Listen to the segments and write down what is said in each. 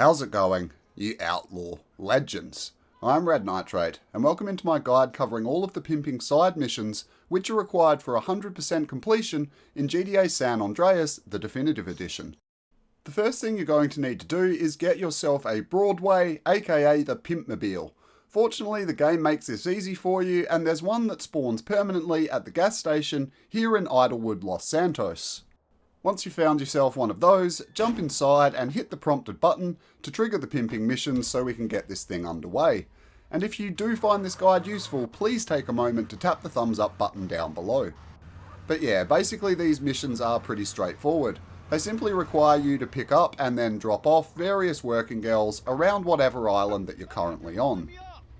How's it going, you outlaw legends? I'm Red Nitrate, and welcome into my guide covering all of the pimping side missions which are required for 100% completion in GTA San Andreas, the Definitive Edition. The first thing you're going to need to do is get yourself a Broadway, aka the Pimpmobile. Fortunately, the game makes this easy for you, and there's one that spawns permanently at the gas station here in Idlewood, Los Santos. Once you've found yourself one of those, jump inside and hit the prompted button to trigger the pimping missions so we can get this thing underway. And if you do find this guide useful, please take a moment to tap the thumbs up button down below. But yeah, basically these missions are pretty straightforward. They simply require you to pick up and then drop off various working girls around whatever island that you're currently on.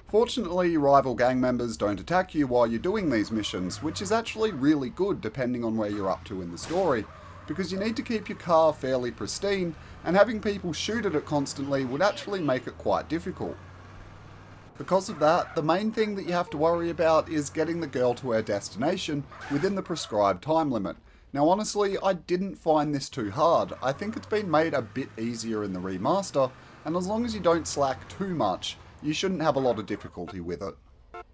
Fortunately, rival gang members don't attack you while you're doing these missions, which is actually really good depending on where you're up to in the story, because you need to keep your car fairly pristine, and having people shoot at it constantly would actually make it quite difficult. Because of that, the main thing that you have to worry about is getting the girl to her destination within the prescribed time limit. Now honestly, I didn't find this too hard. I think it's been made a bit easier in the remaster, and as long as you don't slack too much, you shouldn't have a lot of difficulty with it.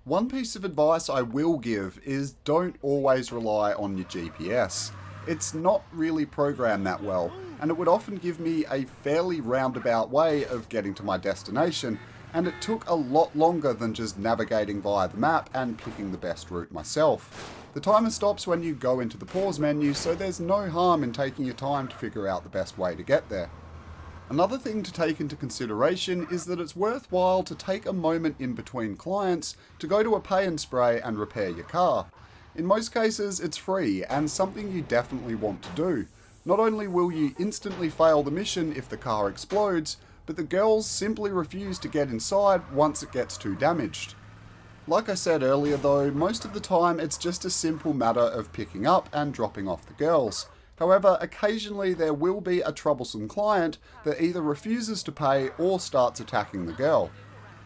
One piece of advice I will give is don't always rely on your GPS. It's not really programmed that well, and it would often give me a fairly roundabout way of getting to my destination, and it took a lot longer than just navigating via the map and picking the best route myself. The timer stops when you go into the pause menu, so there's no harm in taking your time to figure out the best way to get there. Another thing to take into consideration is that it's worthwhile to take a moment in between clients to go to a pay and spray and repair your car. In most cases, it's free and something you definitely want to do. Not only will you instantly fail the mission if the car explodes, but the girls simply refuse to get inside once it gets too damaged. Like I said earlier though, most of the time it's just a simple matter of picking up and dropping off the girls. However, occasionally there will be a troublesome client that either refuses to pay or starts attacking the girl.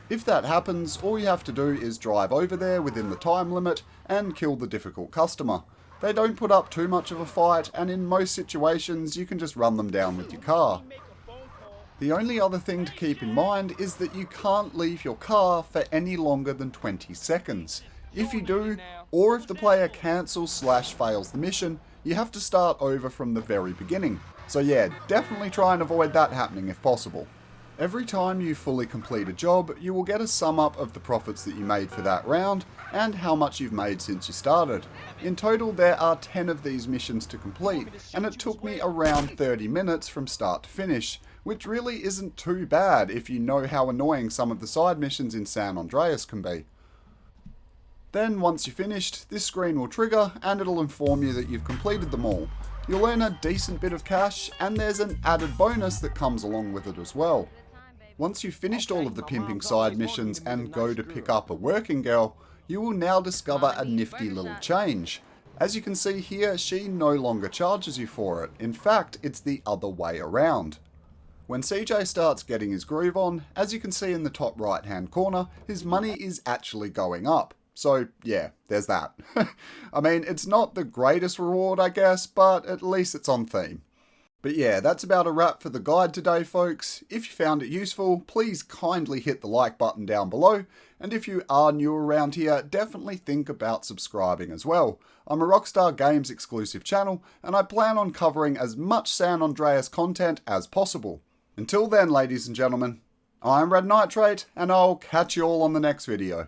If that happens, all you have to do is drive over there within the time limit and kill the difficult customer. They don't put up too much of a fight, and in most situations you can just run them down with your car. The only other thing to keep in mind is that you can't leave your car for any longer than 20 seconds. If you do, or if the player cancels/fails the mission, you have to start over from the very beginning. So yeah, definitely try and avoid that happening if possible. Every time you fully complete a job, you will get a sum up of the profits that you made for that round and how much you've made since you started. In total, there are 10 of these missions to complete, and it took me around 30 minutes from start to finish, which really isn't too bad if you know how annoying some of the side missions in San Andreas can be. Then once you're finished, this screen will trigger and it'll inform you that you've completed them all. You'll earn a decent bit of cash, and there's an added bonus that comes along with it as well. Once you've finished all of the pimping side missions and go to pick up a working girl, you will now discover a nifty little change. As you can see here, she no longer charges you for it. In fact, it's the other way around. When CJ starts getting his groove on, as you can see in the top right hand corner, his money is actually going up. So yeah, there's that. I mean, it's not the greatest reward I guess, but at least it's on theme. But yeah, that's about a wrap for the guide today folks. If you found it useful, please kindly hit the like button down below, and if you are new around here, definitely think about subscribing as well. I'm a Rockstar Games exclusive channel, and I plan on covering as much San Andreas content as possible. Until then, ladies and gentlemen, I'm Red Nitrate, and I'll catch you all on the next video.